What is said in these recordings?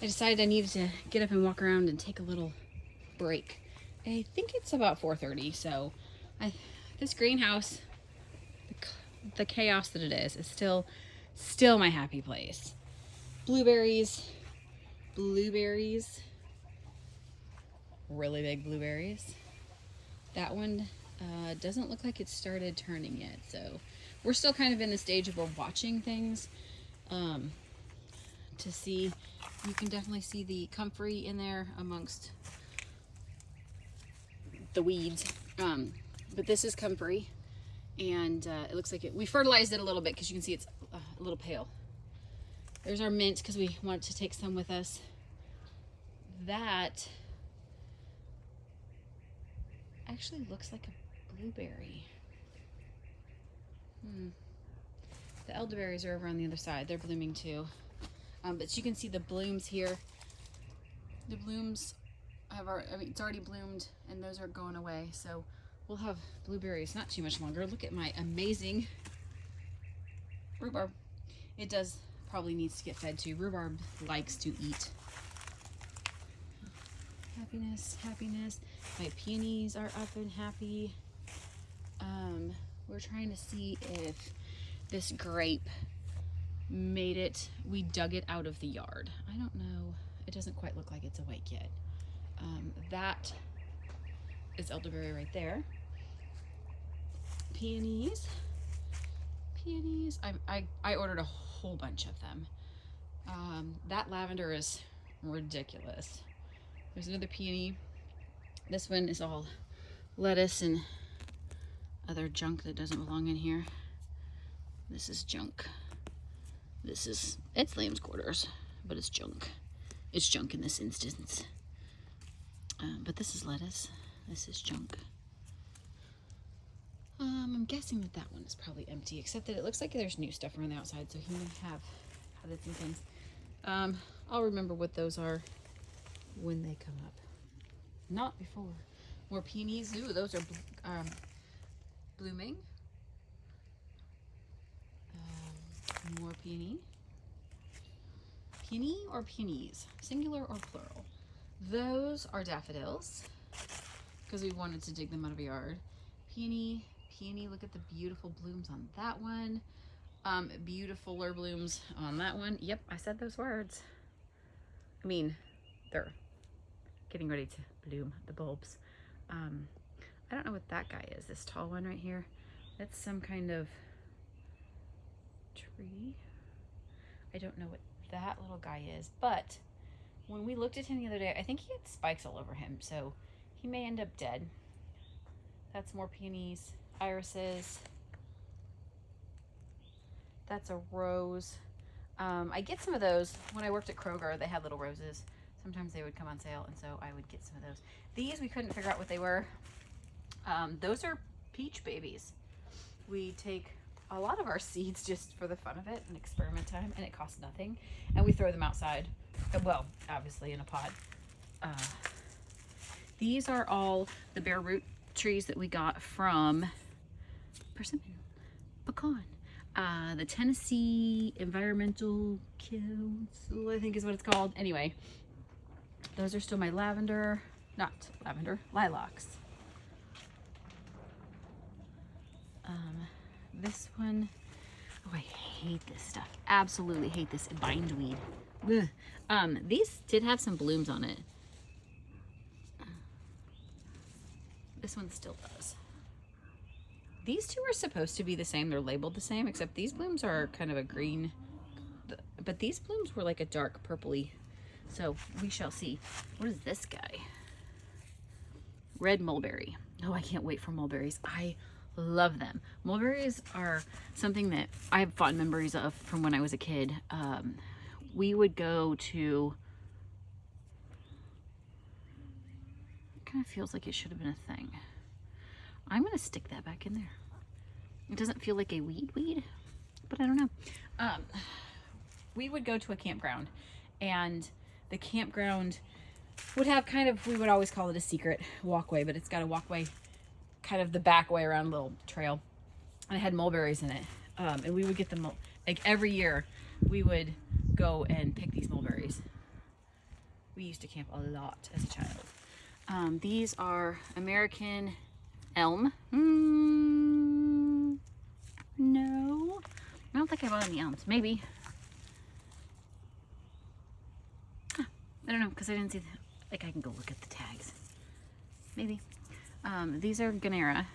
I decided I needed to get up and walk around and take a little break. I think it's about 4:30, so this greenhouse, the chaos that it is still my happy place. Blueberries, really big blueberries. That one doesn't look like it started turning yet, so we're still kind of in the stage of watching things to see. You can definitely see the comfrey in there amongst the weeds, but this is comfrey, and it looks like we fertilized it a little bit because you can see it's a little pale. There's our mint because we wanted to take some with us. That actually looks like a blueberry. The elderberries are over on the other side. They're blooming too. But you can see the blooms here. The blooms it's already bloomed, and those are going away. So we'll have blueberries not too much longer. Look at my amazing rhubarb. It does probably needs to get fed too. Rhubarb likes to eat. Happiness, happiness. My peonies are up and happy. We're trying to see if this grape made it. We dug it out of the yard. I don't know. It doesn't quite look like it's awake yet. That is elderberry right there. Peonies. I ordered a whole bunch of them. That lavender is ridiculous. There's another peony. This one is all lettuce and other junk that doesn't belong in here. This is junk. It's lamb's quarters, but it's junk. It's junk in this instance. But this is lettuce. This is junk. I'm guessing that one is probably empty, except that it looks like there's new stuff around the outside, so he may have added some things. I'll remember what those are when they come up. Not before. More peonies. Ooh, those are blooming. More peony. Peony or peonies? Singular or plural? Those are daffodils, because we wanted to dig them out of a yard. Peony. Look at the beautiful blooms on that one. Beautifuler blooms on that one. Yep, I said those words. I mean, they're getting ready to bloom, the bulbs. I don't know what that guy is, this tall one right here. That's some kind of tree. I don't know what that little guy is, but when we looked at him the other day, I think he had spikes all over him, so he may end up dead. That's more peonies, irises. That's a rose. I get some of those when I worked at Kroger. They had little roses. Sometimes they would come on sale, and so I would get some of those. These, we couldn't figure out what they were. Those are peach babies. We take a lot of our seeds just for the fun of it and experiment time, and it costs nothing. And we throw them outside. Well, obviously in a pot. These are all the bare root trees that we got from persimmon, pecan. The Tennessee Environmental Council, I think is what it's called. Anyway, those are still my lilacs. This one, oh, I hate this stuff. Absolutely hate this bindweed. Ugh. These did have some blooms on it. This one still does. These two are supposed to be the same. They're labeled the same, except these blooms are kind of a green, but these blooms were like a dark purpley. So we shall see. What is this guy? Red mulberry. Oh, I can't wait for mulberries. I love them. Mulberries are something that I have fond memories of from when I was a kid. We would go to, it kind of feels like it should have been a thing. I'm going to stick that back in there. It doesn't feel like a weed, but I don't know. We would go to a campground, and the campground would have we would always call it a secret walkway, but it's got a walkway kind of the back way around a little trail, and it had mulberries in it. And we would get them like every year. We would go and pick these mulberries. We used to camp a lot as a child. These are American elm. No, I don't think I bought any elms. Maybe. Huh, I don't know, because I didn't see like I can go look at the tags. Maybe. These are Ganera.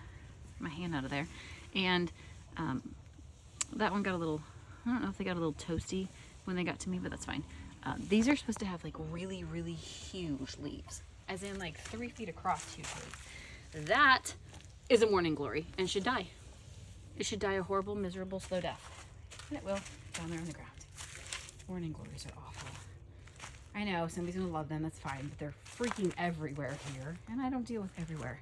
My hand out of there. And that one got a little, I don't know if they got a little toasty when they got to me, but that's fine. These are supposed to have like really, really huge leaves, as in like 3 feet across huge leaves. That is a morning glory and should die. It should die a horrible, miserable, slow death. And it will, down there on the ground. Morning glories are awful. I know, somebody's gonna love them, that's fine, but they're freaking everywhere here, and I don't deal with everywhere.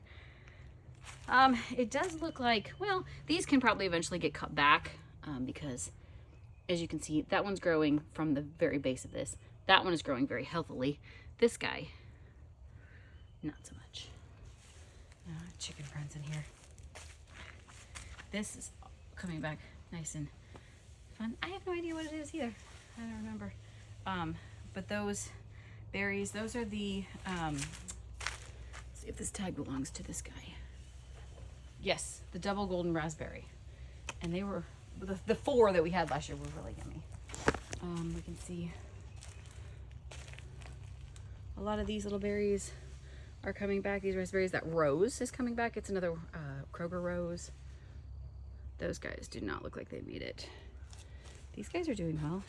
It does look like, well, these can probably eventually get cut back, because as you can see, that one's growing from the very base of this. That one is growing very healthily. This guy, not so much. Chicken friends in here. This is coming back nice and fun. I have no idea what it is either. I don't remember. But those berries, those are the, let's see if this tag belongs to this guy. Yes, the double golden raspberry. And they were, the 4 that we had last year were really yummy. We can see a lot of these little berries are coming back. These raspberries, that rose is coming back. It's another Kroger rose. Those guys do not look like they made it. These guys are doing well.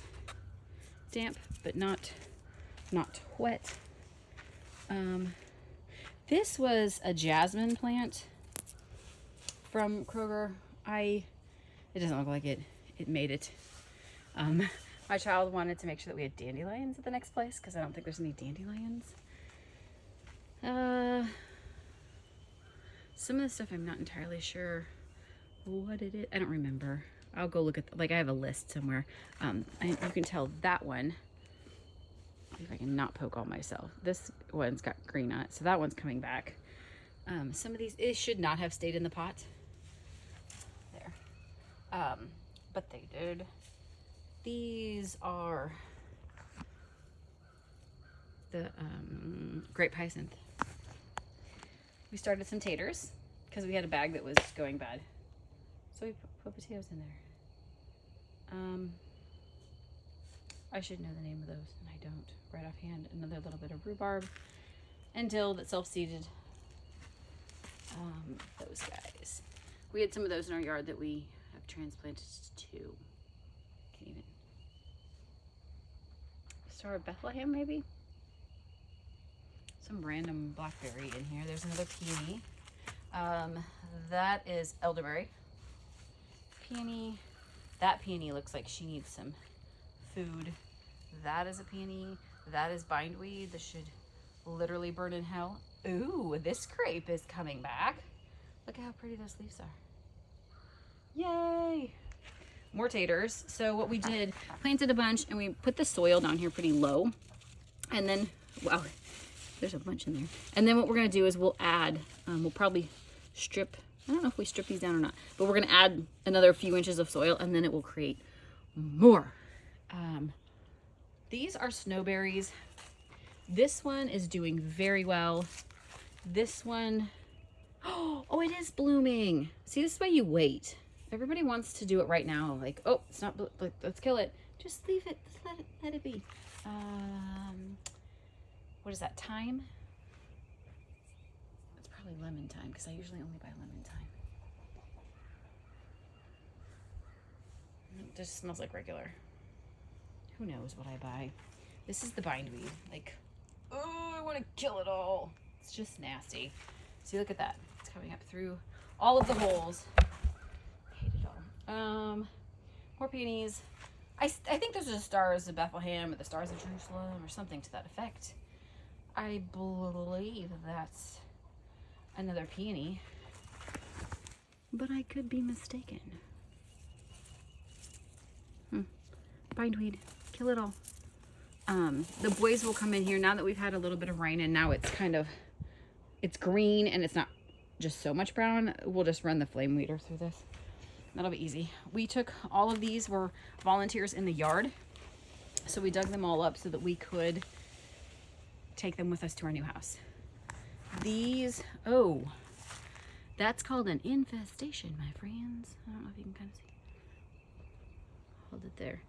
Damp, but not wet. This was a jasmine plant from Kroger. It doesn't look like it made it. My child wanted to make sure that we had dandelions at the next place because I don't think there's any dandelions. Some of the stuff I'm not entirely sure what it is. I don't remember. I'll go look at, like, I have a list somewhere. You can tell that one, if I can not poke all myself, this one's got green on it, so that one's coming back. Some of these, it should not have stayed in the pot. There. But they did. These are the grape hyacinth. We started some taters because we had a bag that was going bad. So we put potatoes in there. I should know the name of those, and I don't right offhand. Another little bit of rhubarb and dill that self-seeded. Those guys. We had some of those in our yard that we have transplanted to. Can't even. Star of Bethlehem, maybe? Some random blackberry in here. There's another peony. That is elderberry. Peony. That peony looks like she needs some food. That is a peony. That is bindweed. This should literally burn in hell. Ooh, this grape is coming back. Look at how pretty those leaves are. Yay! More taters. So what we did, planted a bunch and we put the soil down here pretty low. And then, wow, there's a bunch in there. And then what we're gonna do is we'll add, we'll probably strip, I don't know if we strip these down or not, but we're gonna add another few inches of soil and then it will create more. These are snowberries. This one is doing very well. This one, oh, it is blooming. See, this is why you wait. Everybody wants to do it right now. Like, oh, it's not, let's kill it. Just leave it, just let it be. What is that, thyme? It's probably lemon thyme because I usually only buy lemon thyme. It just smells like regular. Who knows what I buy? This is the bindweed. Like, oh, I want to kill it all. It's just nasty. See, look at that. It's coming up through all of the holes. I hate it all. More peonies. I think those are the Stars of Bethlehem or the Stars of Jerusalem or something to that effect. I believe that's another peony, but I could be mistaken. Bindweed, kill it all. The boys will come in here now that we've had a little bit of rain and now it's kind of, it's green and it's not just so much brown. We'll just run the flame weeder through this. That'll be easy. We took all of these, were volunteers in the yard. So we dug them all up so that we could take them with us to our new house. These, oh, that's called an infestation, my friends. I don't know if you can kind of see. Hold it there.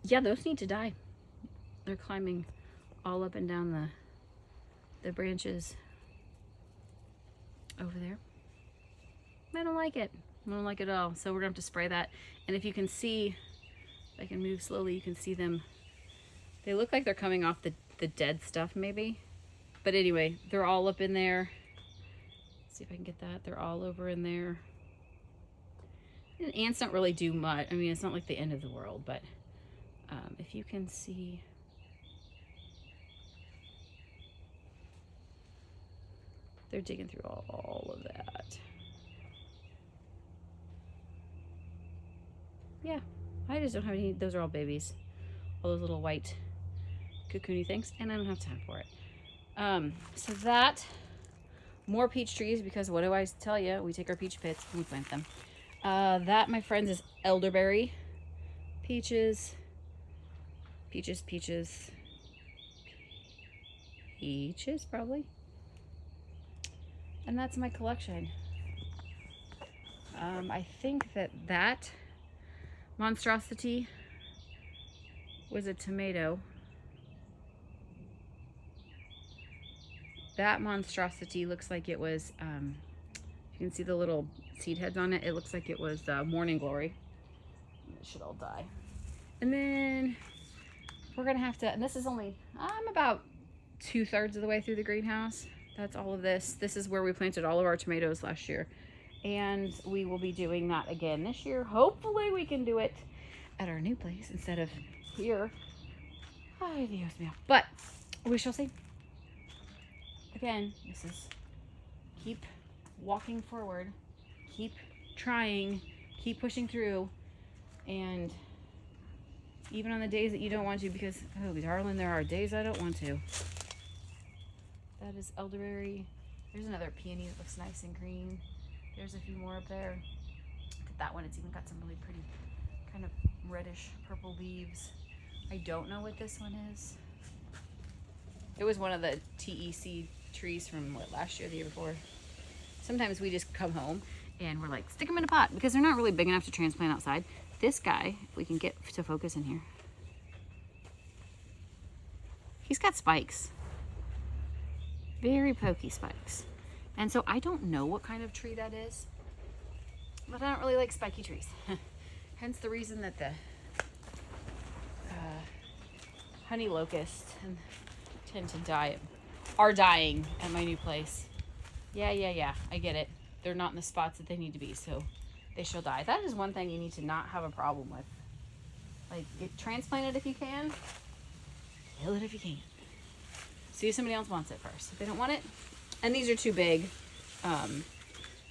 Yeah, those need to die. They're climbing all up and down the branches over there. I don't like it. I don't like it at all. So we're gonna have to spray that. And if you can see, if I can move slowly, you can see them. They look like they're coming off the dead stuff maybe. But anyway, they're all up in there. Let's see if I can get that. They're all over in there. And ants don't really do much. I mean, it's not like the end of the world, but if you can see, they're digging through all of that. Yeah, I just don't have any. Those are all babies. All those little white cocoony things, and I don't have time for it. So that, more peach trees, because what do I tell you? We take our peach pits and we plant them. That, my friends, is elderberry. Peaches, probably. And that's my collection. I think that monstrosity was a tomato. That monstrosity looks like it was, you can see the little seed heads on it. It looks like it was morning glory. It should all die. And then we're gonna have to, and this is only, I'm about 2/3 of the way through the greenhouse. That's all of this. This is where we planted all of our tomatoes last year. And we will be doing that again this year. Hopefully we can do it at our new place instead of here. Ay, Dios mío. But we shall see. Again, this is keep walking forward, keep trying, keep pushing through, and even on the days that you don't want to, because, oh darling, there are days I don't want to. That is elderberry. There's another peony that looks nice and green. There's a few more up there. Look at that one. It's even got some really pretty kind of reddish purple leaves. I don't know what this one is. It was one of the TEC trees from what, last year, the year before. Sometimes we just come home and we're like, stick them in a pot, because they're not really big enough to transplant outside. This guy, if we can get to focus in here, he's got spikes. Very pokey spikes. And so I don't know what kind of tree that is, but I don't really like spiky trees. Hence the reason that the honey locusts tend to are dying at my new place. Yeah, I get it. They're not in the spots that they need to be, so they shall die. That is one thing you need to not have a problem with. Like, transplant it if you can, kill it if you can. See if somebody else wants it first. If they don't want it, and these are too big,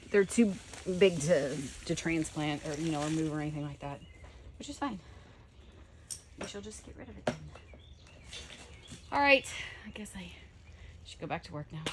they're too big to transplant or, you know, or move or anything like that, which is fine. We shall just get rid of it then. All right, I guess I should go back to work now.